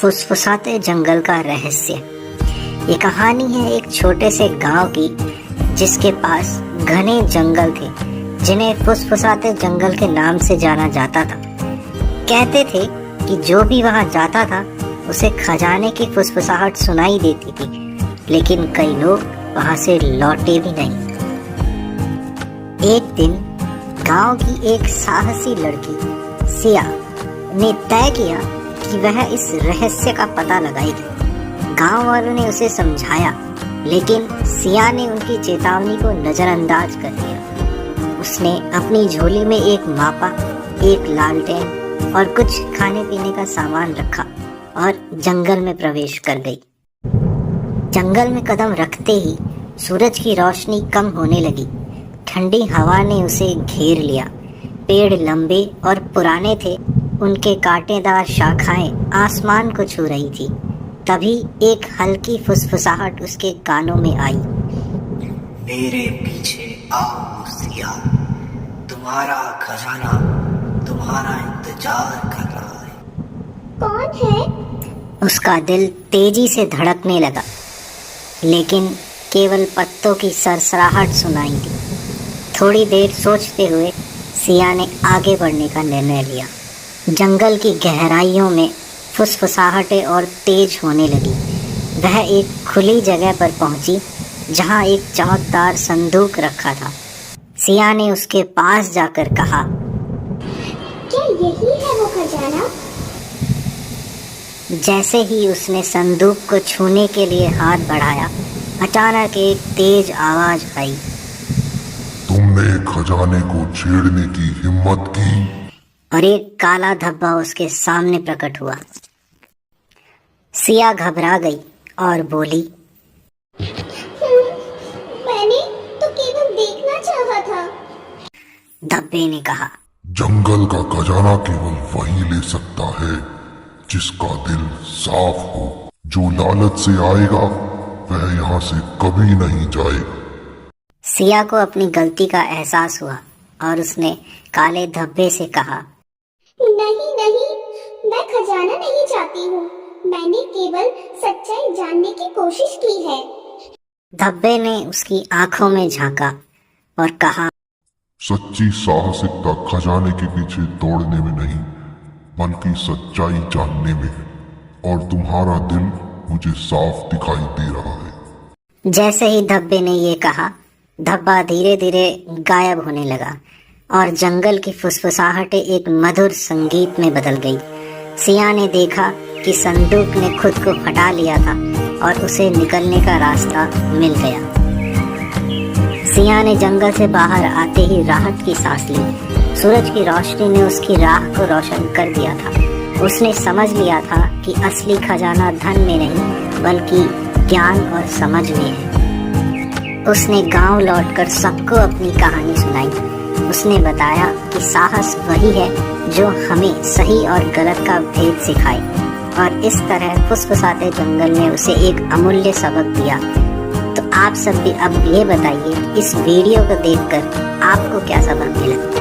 फुसफुसाते जंगल का रहस्य। ये कहानी है एक छोटे से गांव की जिसके पास घने जंगल थे जिन्हें फुसफुसाते जंगल के नाम से जाना जाता था। कहते थे कि जो भी वहां जाता था उसे खजाने की फुसफुसाहट सुनाई देती थी, लेकिन कई लोग वहां से लौटे भी नहीं। एक दिन गांव की एक साहसी लड़की सिया ने तय किया कि वह इस रहस्य का पता लगाएगी। गांव वालों ने उसे समझाया, लेकिन सिया ने उनकी चेतावनी को नजरअंदाज कर दिया। उसने अपनी झोली में एक मापा, एक लालटेन और कुछ खाने पीने का सामान रखा और जंगल में प्रवेश कर गई। जंगल में कदम रखते ही सूरज की रोशनी कम होने लगी। ठंडी हवा ने उसे घेर लिया। पेड़ लंबे और पुराने थे, उनके कांटेदार शाखाएं आसमान को छू रही थी। तभी एक हल्की फुसफुसाहट उसके कानों में आई। मेरे पीछे आओ सिया, तुम्हारा खजाना तुम्हारा इंतजार कर रहा है। कौन है? उसका दिल तेजी से धड़कने लगा, लेकिन केवल पत्तों की सरसराहट सुनाई दी। थोड़ी देर सोचते हुए सिया ने आगे बढ़ने का निर्णय लिया। जंगल की गहराइयों में फुसफुसाहटें और तेज होने लगी। वह एक खुली जगह पर पहुंची जहां एक चमकदार संदूक रखा था। सिया ने उसके पास जाकर कहा, क्या यही है वो खजाना? जैसे ही उसने संदूक को छूने के लिए हाथ बढ़ाया, अचानक एक तेज आवाज आई। तुमने खजाने को छेड़ने की हिम्मत की? और एक काला धब्बा उसके सामने प्रकट हुआ। सिया घबरा गई और बोली, मैंने तो केवल देखना चाहा था। धब्बे ने कहा, जंगल का खजाना केवल वही ले सकता है जिसका दिल साफ हो। जो लालच से आएगा वह यहाँ से कभी नहीं जाएगा। सिया को अपनी गलती का एहसास हुआ और उसने काले धब्बे से कहा, नहीं नहीं, मैं खजाना नहीं चाहती हूँ। मैंने केवल सच्चाई जानने की कोशिश की है। धब्बे ने उसकी आंखों में झांका और कहा, सच्ची साहसिकता खजाने के पीछे दौड़ने में नहीं, बल्कि सच्चाई जानने में है। और तुम्हारा दिल मुझे साफ दिखाई दे रहा है। जैसे ही धब्बे ने ये कहा, धब्बा धीरे धीरे गायब होने लगा और जंगल की फुसफुसाहटें एक मधुर संगीत में बदल गई। सिया ने देखा कि संदूक ने खुद को हटा लिया था और उसे निकलने का रास्ता मिल गया। सिया ने जंगल से बाहर आते ही राहत की सांस ली। सूरज की रोशनी ने उसकी राह को रोशन कर दिया था। उसने समझ लिया था कि असली खजाना धन में नहीं, बल्कि ज्ञान और समझ में है। उसने गांव लौटकर सबको अपनी कहानी सुनाई। उसने बताया कि साहस वही है जो हमें सही और गलत का भेद सिखाए, और इस तरह फुसफुसाते जंगल ने उसे एक अमूल्य सबक दिया। तो आप सब भी अब ये बताइए, इस वीडियो को देखकर आपको क्या सबक मिला?